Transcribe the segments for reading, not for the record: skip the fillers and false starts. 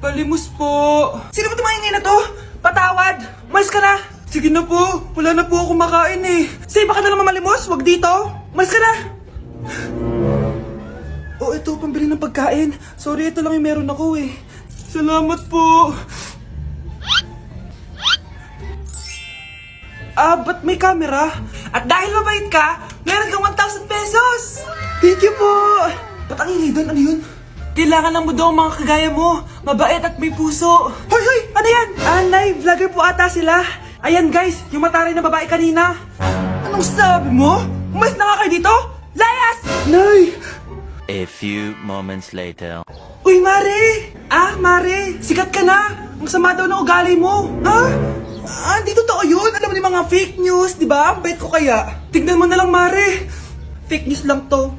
Palimos po. Sino ba tumingin na to? Patawad. Malis ka na. Sige na po. Wala na po ako makain eh. Say, baka na lang mamalimos. Wag dito. Malis ka na. Oh, ito. Pambili ng pagkain. Sorry, ito lang yung meron ako eh. Salamat po. Ba't may camera? At dahil mabait ka, meron kang 1,000 pesos! Thank you po! Ba't ang ingay doon? Ano yun? Kailangan lang mo daw ang mga kagaya mo. Mabait at may puso. Hoy, hoy! Ano yan? Nay, vlogger po ata sila. Ayan guys, yung mataray na babae kanina. Anong sabi mo? Umalis na nga kayo dito? Layas! Nay! A few moments later. Uy, Mare! Mare! Sikat ka na! Ang sama daw ng ugali mo! Ha? Di totoo yun! Alam mo yung mga fake news, di ba? Ang bait ko kaya. Tignan mo na lang, Mare! Fake news lang to.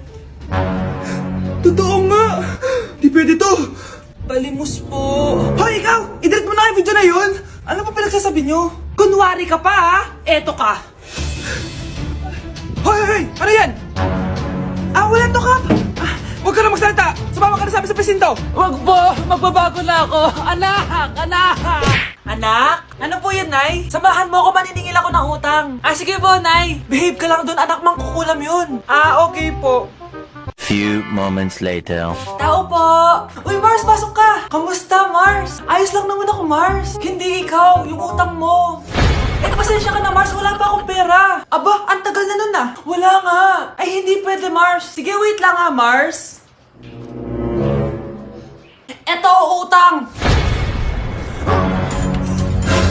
Totoo nga! Di pwede to! Palimos po! Hoy, ikaw! I-delete mo na yung video na yun! Ano pa pinagsasabi nyo? Kunwari ka pa, ha? Eto ka! Hoy, hoy! Ano yan? Wala to, Kap! Huwag ka na magsalita! Sumama ka na sa amin sa presinto! Wag po! Magbabago na ako! Anak! Anak! Anak? Ano po yan, Nay? Samahan mo ako, maniningil ako ng utang. Sige po, Nay! Behave ka lang doon, anak, mangkukulam yun. Okay po. Few moments later. Tao po! Uy, Mars, pasok ka! Kamusta, Mars? Ayos lang naman ako, Mars. Hindi ikaw, yung utang mo. Pasensya ka na, Mars. Wala pa akong pera. Aba, ang tagal na nun ah. Wala nga. Ay, hindi pwede, Mars. Sige, wait lang ha, Mars. Eto, utang.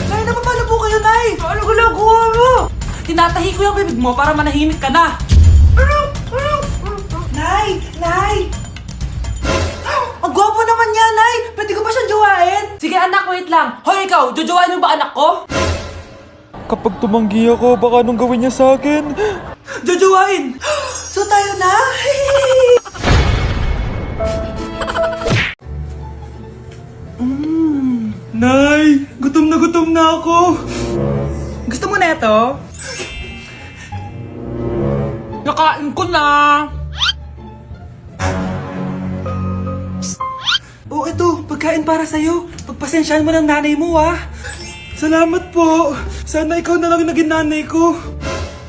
Nay, napapalo po kayo, Nay. Ano ginagawa mo? Tinatahi ko yung bibig mo para manahimik ka na. Nay! Nay! Ang gwapo naman niya, Nay! Pwede ko ba siyang jowain? Sige, anak, wait lang. Hoy, ikaw, jojowain mo ba anak ko? Kapag tumanggi ako, baka anong gawin niya sa akin? Jojowain! So tayo na? Nay! Gutom na ako! Gusto mo na ito? Nakain ko na! Ito, pagkain para sa'yo. Pagpasensyahan mo ng nanay mo, ha? Salamat po. Sana ikaw na lang yung naging nanay ko.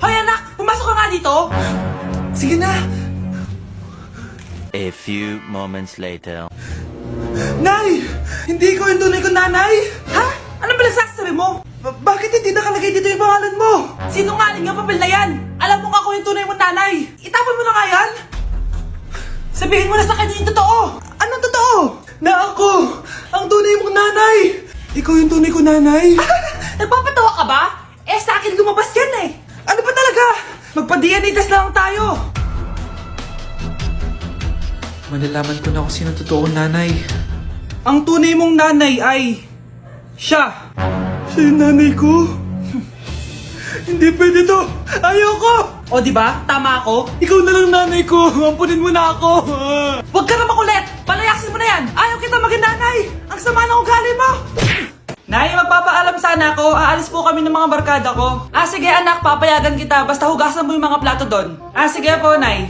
Hoy, anak! Pumasok ka nga dito! Sige na! A few moments later. Nay! Hindi ko yung tunay kong nanay! Ha? Ano ba nagsasabi mo? Bakit hindi nakalagay dito yung pangalan mo? Sinungaling yung papel na yan! Alam mo nga ako yung tunay mong nanay! Itapon mo na nga yan! Sabihin mo na sa kanya yung totoo! Anong totoo? Na ako! Ang tunay mong nanay! Ikaw yung tunay ko nanay? Nagpapatawa ka ba? Sa akin lumabas yan eh! Ano ba talaga? Magpa-DNA test lang tayo! Malalaman ko na kung sino totoong nanay. Ang tunay mong nanay ay... siya! Siya yung nanay ko? Hindi pwede to! Ayoko! O diba? Tama ako? Ikaw na lang nanay ko! Ampunin mo na ako! Huwag ka na makulit! Palayasin mo na yan! Ayaw kita maging nanay! Ang sama ng ugali mo! Nay, magpapaalam sana ako. Aalis po kami ng mga barkada ko. Sige anak, papayagan kita. Basta hugasan mo yung mga plato doon. Sige po, Nay.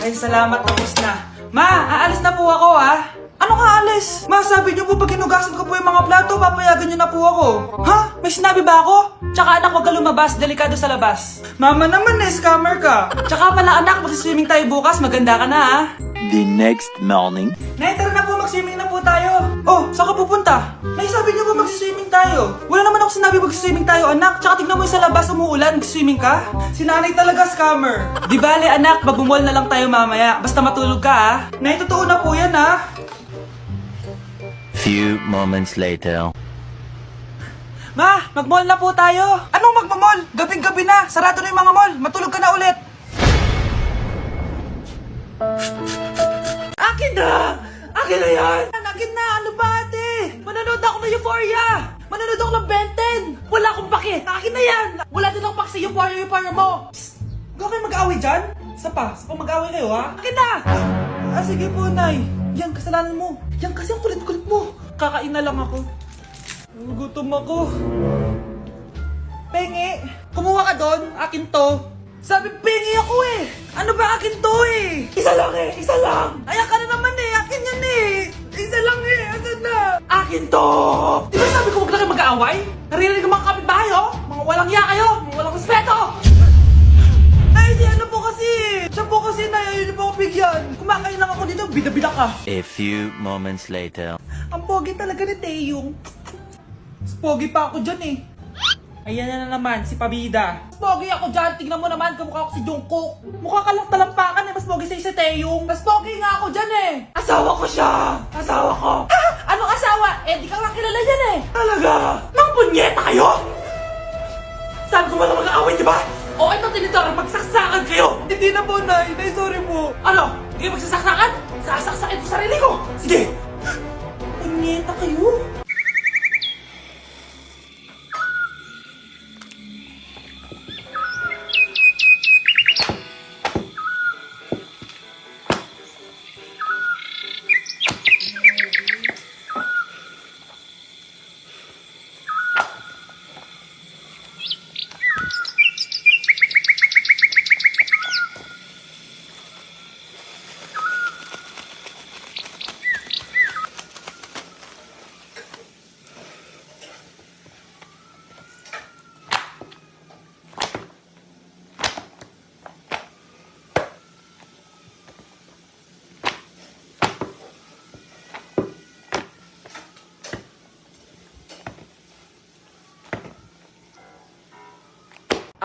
Ay, salamat. Tapos na. Ma, aalis na po ako, ha? Anong aalis? Ma, sabi niyo po pag hinugasan ko po yung mga plato, papayagan niyo na po ako. Ha? May sinabi ba ako? Tsaka anak, huwag ka lumabas. Delikado sa labas. Mama naman scammer ka. Tsaka pala anak, magsiswimming tayo bukas. Maganda ka na, ha? The next morning. Nay, tara na po, mag-swimming na po tayo. Saan ka pupunta? Nay, sabi niyo ba mag-swimming tayo? Wala naman ako sinabi mag-swimming tayo, anak. Tsaka tignan mo yung sa labas, umuulan, mag-swimming ka? Si nanay talaga scammer. Di bale, anak, mag-mall na lang tayo mamaya. Basta matulog ka, ha? Nay, totoo na po yan, ha? Few moments later. Ma, mag-mall na po tayo. Anong mag-mall? Gabing-gabi na. Sarado na yung mga mall. Matulog ka na ulit. Akin na! Akin na yan! Akin na! Ano ba, ate? Manonood ako ng Euphoria! Manonood ako ng Ben 10! Wala akong pake! Akin na yan! Wala din akong pake sa Euphoria mo! Psst! Huwag kayo mag-away dyan? Sa pa mag-away kayo, ha? Akin na! Sige po, Nay. Yan, kasalanan mo. Yan kasi ang kulit-kulit mo. Kakain na lang ako. Gutom ako. Pengi! Kumuha ka doon! Akin to! Sabi, pengi ako eh! Ano ba akin to eh? Isa lang eh! Isa lang! Ayan ka na naman eh! Akin yan eh! Isa lang eh! Asan na? Akin Akin to! Di ba sabi ko huwag lang kayo mag-aaway? Naririnig ang mga kapitbahay, oh! Mga walang iya kayo! Mga walang respeto! Ay, di ano po kasi! Siya po kasi na yun po ako bigyan. Kumakain lang ako dito, bida-bida ka. A few moments later. Ang pogi talaga ni Taeyong. Mas pogi pa ako dyan eh. Ayan na naman, si Pabida. Mas pogi ako dyan, tignan mo naman, kamukha ko si Jungkook. Mukha ka lang talampakan eh, mas pogi sa'yo si Taeyong. Mas pogi nga ako dyan eh. Asawa ko siya! Asawa ko! Ha? Anong asawa? Eh, di ka lang kilala yan eh. Talaga? Mang punyeta kayo? Saan ko ba na mag-aaway, di ba? O ito, Tinidor, magsaksakan kayo! Hindi na po, Nay. Nay, sorry po. Ano? Hindi kayo magsasaksakan? Sasaksakin ko sarili ko! Sige! Punyeta kayo?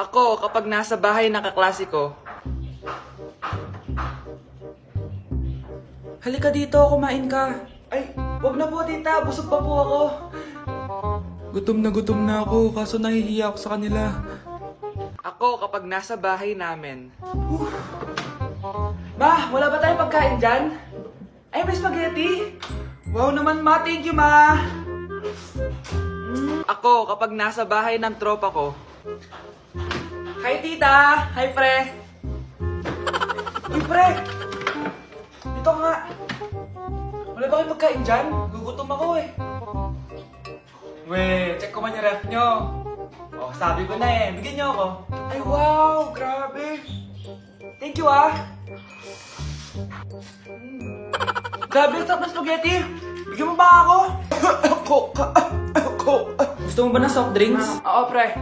Ako, kapag nasa bahay ng kaklase ko. Halika dito, kumain ka. Ay, wag na po tita, busog pa po ako. Gutom na ako, kaso nahihiya ako sa kanila. Ako, kapag nasa bahay namin. Ma, wala ba tayong pagkain dyan? Ay, may spaghetti. Wow naman ma, thank you ma. Ako, kapag nasa bahay ng tropa ko. Hi tita! Hi pre! Uy pre! Dito ka nga! Wala ba kayong pagkain dyan? Gugutom ako eh. Weh, check ko man yung ref nyo. Oh, sabi ko na eh. Bigyan nyo ako. Ay wow! Grabe! Thank you ah! Grabe, ang sarap na spaghetti! Bigyan mo ba ako? Gusto mo ba ng soft drinks? Oo pre.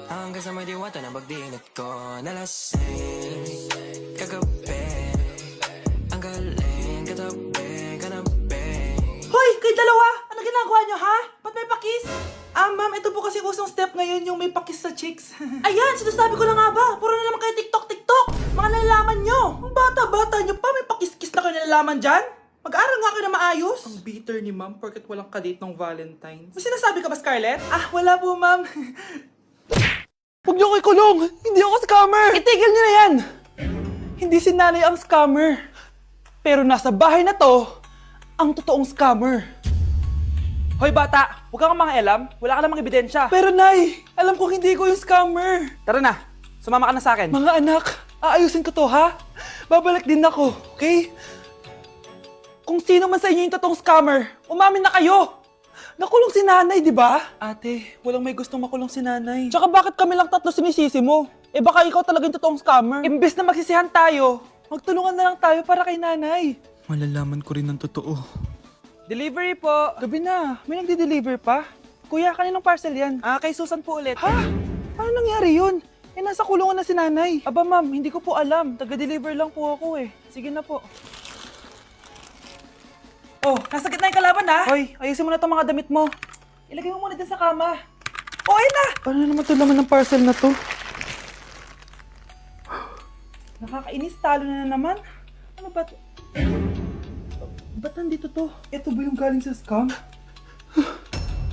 Hanggang sa may diwata na pagdinat ko nalasing kagabi. Ang galing katabi. Hoy! Kayo dalawa! Ano ginagawa nyo ha? Ba't may pakis? Ma'am, ito po kasi usong step ngayon yung may pakis sa chicks. Ayan! Sinasabi ko na nga ba? Puro na naman kayo TikTok! Mga nalalaman nyo! Ang bata-bata nyo pa, may pakis-kis na kayo nalalaman dyan? Mag-aral nga kayo na maayos. Ang bitter ni ma'am porket walang kadate ng Valentine's. May sinasabi ka ba, Scarlett? Wala po, ma'am. Huwag niyo ko ikulong! Hindi ako scammer! Itigil nyo na yan! Hindi si nanay ang scammer. Pero nasa bahay na to, ang totoong scammer. Hoy bata, huwag kang mangialam. Wala ka namang ebidensya. Pero nay, alam ko hindi ko yung scammer. Tara na, sumama ka na sa akin. Mga anak, aayusin ko to ha? Babalik din ako, okay? Kung sino man sa inyo yung totoong scammer, umamin na kayo! Nakulong si nanay, di ba? Ate, walang may gustong makulong si nanay. Tsaka bakit kami lang tatlo sinisisi mo? Eh baka ikaw talaga yung totoong scammer. Imbes na magsisihan tayo, magtulungan na lang tayo para kay nanay. Malalaman ko rin ng totoo. Delivery po. Gabi na, may nagde-deliver pa? Kuya, kaninong parcel yan? Kay Susan po ulit. Ha? Paano nangyari yun? Eh nasa kulungan na si nanay. Aba ma'am, hindi ko po alam. Taga-deliver lang po ako eh. Sige na po. Oh, nasa gitna yung kalaban ha? Hoy, ayusin mo na itong mga damit mo. Ilagay mo muna dyan sa kama. Oh, ayun na! Paano naman ito laman ng parcel na to? Nakakainis, talo na naman. Ano ba? Ba't nandito to? Ito ba yung galing sa scam?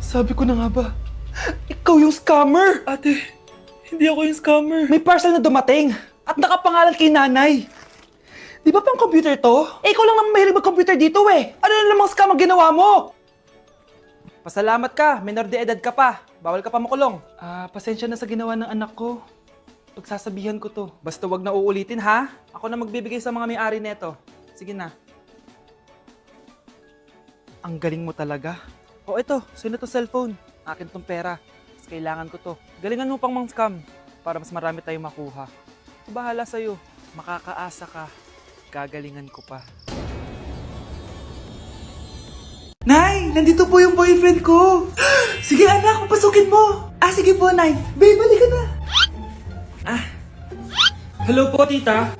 Sabi ko na nga ba? Ikaw yung scammer! Ate, hindi ako yung scammer. May parcel na dumating at nakapangalan kay nanay. Di ba pang computer to? Eh, ikaw lang naman mahilig mag-computer dito eh. Ano na namang scam ang ginawa mo? Pasalamat ka, minor de edad ka pa. Bawal ka pa makulong. Pasensya na sa ginawa ng anak ko. Pagsasabihan ko to. Basta wag na uulitin ha. Ako na magbibigay sa mga may-ari neto. Sige na. Ang galing mo talaga. O ito, sino to cellphone? Akin tong pera. Mas kailangan ko to. Galingan mo pang mang scam para mas marami tayong makuha. Bahala sa'yo. Makakaasa ka. Gagalingan ko pa. Nay, nandito po yung boyfriend ko. Sige anak, papasukin mo. Sige po, Nay. Babe, balik ka na. Hello po, tita.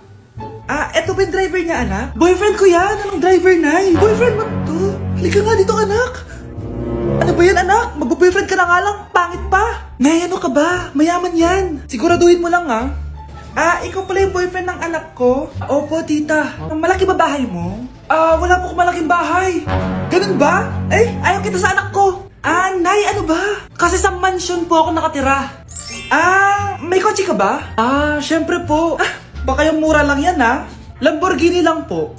Eto ba yung driver niya, anak? Boyfriend ko yan. Anong driver, Nay? Boyfriend mo to? Halika nga dito, anak. Ano ba yan, anak? Mag-boyfriend ka na nga lang. Pangit pa. Nay, ano ka ba? Mayaman yan. Siguraduhin mo lang, ha? Ikaw pala yung boyfriend ng anak ko? Opo, tita. Malaki ba bahay mo? Wala po akong malaking bahay. Ganun ba? Ayaw kita sa anak ko. Nay, ano ba? Kasi sa mansion po ako nakatira. May kotse ka ba? Syempre po. Baka yung mura lang yan, ha? Lamborghini lang po.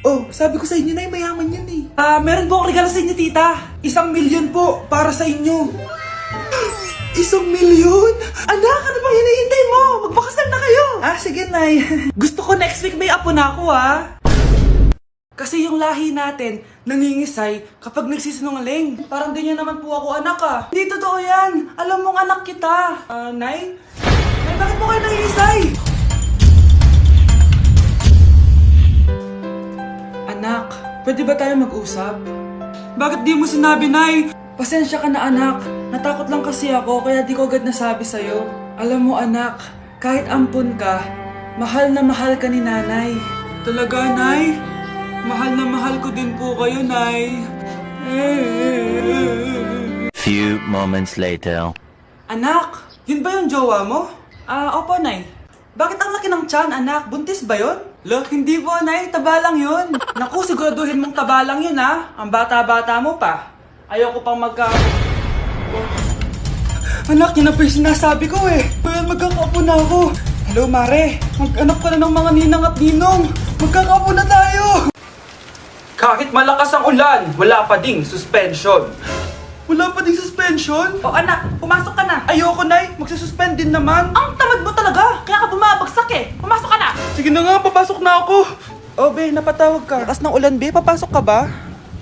Oh, sabi ko sa inyo na mayaman yan eh. Meron po akong regalo sa inyo, tita. 1,000,000 po para sa inyo. 1,000,000? Anak, ano bang hinihintay mo? Magpakasal na kayo. Sige, Nay. Gusto ko next week may apo na ako, ha? Kasi yung lahi natin, nangingisay kapag nagsisinungaling. Parang di niya naman po ako anak, Hindi totoo yan. Alam mong anak kita. Nay? Nay, bakit po kayo nangingisay? Anak, pwede ba tayo mag-usap? Bakit di mo sinabi, Nay? Pasensya ka na, anak. Natakot lang kasi ako, kaya di ko agad nasabi sa'yo. Alam mo, anak, kahit ampun ka, mahal na mahal ka ni nanay. Talaga, Nay? Mahal na mahal ko din po kayo, Nay. Few moments later. Anak, yun ba yung jowa mo? Opo, Nay. Bakit ang laki ng tiyan, anak? Buntis ba yun? Hindi po, Nay. Taba lang yun. Naku, siguraduhin mong taba lang yun, ha? Ang bata-bata mo pa. Ayoko pang Anak, yun na po yung sinasabi ko eh. Kaya magkakaapo na ako. Hello, Mare. Mag-anak ka na ng mga ninang at ninong. Magkakaapo na tayo. Kahit malakas ang ulan, wala pa ding suspension. Wala pa ding suspension? Anak, pumasok ka na. Ayoko, Nay. Magsususpend din naman. Ang tamad mo talaga. Kaya ka bumabagsak eh. Pumasok ka na. Sige na nga, papasok na ako. Be, napatawag ka. Lakas ng ulan, Be. Papasok ka ba?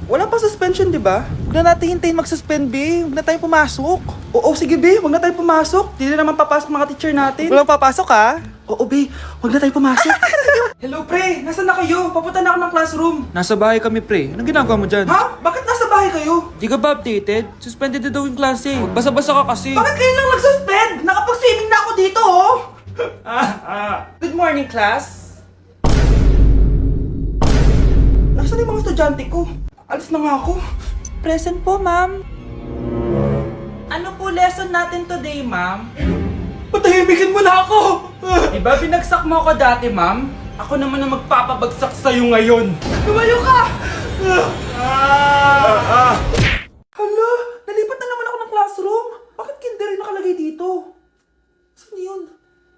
Wala pa suspension, di ba? Huwag na natin hintayin mag-suspend, Be. Huwag na tayo pumasok. Oo, sige, Be. Huwag na tayo pumasok. Hindi na naman papasok mga teacher natin. Walang papasok, ha? Oo, Be. Huwag na tayo pumasok. Hello, pre. Nasaan na kayo? Papunta na ako ng classroom. Nasa bahay kami, pre. Anong ginagawa mo dyan? Ha? Bakit nasa bahay kayo? Di ka ba updated? Suspended na daw yung klase. Basa-basa ka kasi. Bakit kayo lang nag-suspend? Nakapag-swimming na ako dito, oh. Good morning, class. Nasaan yung mga estudyante ko? Alis na nga ako. Present po, ma'am. Ano po lesson natin today, ma'am? Patahimikin mo na ako! Diba binagsak mo ako dati, ma'am? Ako naman ang magpapabagsak sa'yo ngayon. Lumayo ka! Hala, nalipat na naman ako ng classroom. Bakit kinder rin nakalagay dito? Saan yun?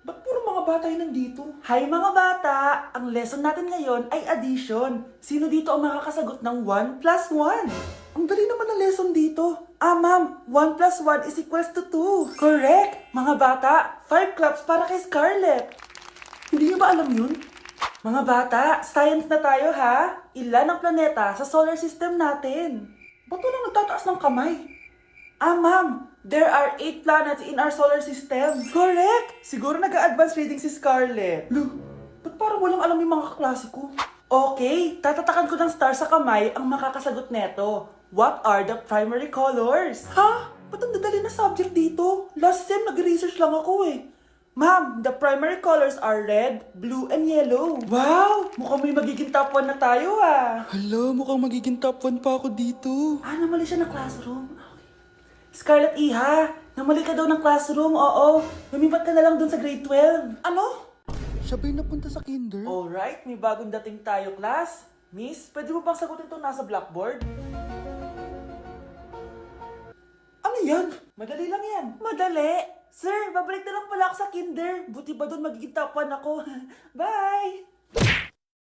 Ba't puro mga bata yun nandito? Hi mga bata! Ang lesson natin ngayon ay addition. Sino dito ang makakasagot ng 1 plus 1? Ang dali naman ang lesson dito. Ma'am, 1 plus 1 is equals to 2. Correct! Mga bata, 5 claps para kay Scarlett. Hindi niyo ba alam yun? Mga bata, science na tayo ha? Ilan ang planeta sa solar system natin? Ba't walang nagtataas ng kamay? Ma'am, there are 8 planets in our solar system. Correct! Siguro nag-a-advance reading si Scarlett. Ba't parang walang alam yung mga kaklase ko? Okay, tatatakan ko ng star sa kamay ang makakasagot neto. What are the primary colors? Ha? Ba't ang dadali na subject dito? Last sem, nag-research lang ako eh. Ma'am, the primary colors are red, blue, and yellow. Wow! Mukhang may magiging top 1 na tayo Hala, mukhang magiging top 1 pa ako dito. Namali siya ng classroom. Scarlett Iha, namali ka daw ng classroom, oo. Lumipat ka na lang dun sa grade 12. Ano? Siya ba'y napunta sa kinder? Alright, may bagong dating tayo, class. Miss, pwede mo bang sagutin itong nasa blackboard? Ano yan? Madali lang yan. Madali? Sir, babalik na lang pala ako sa kinder. Buti ba doon magiging top 1 ako? Bye!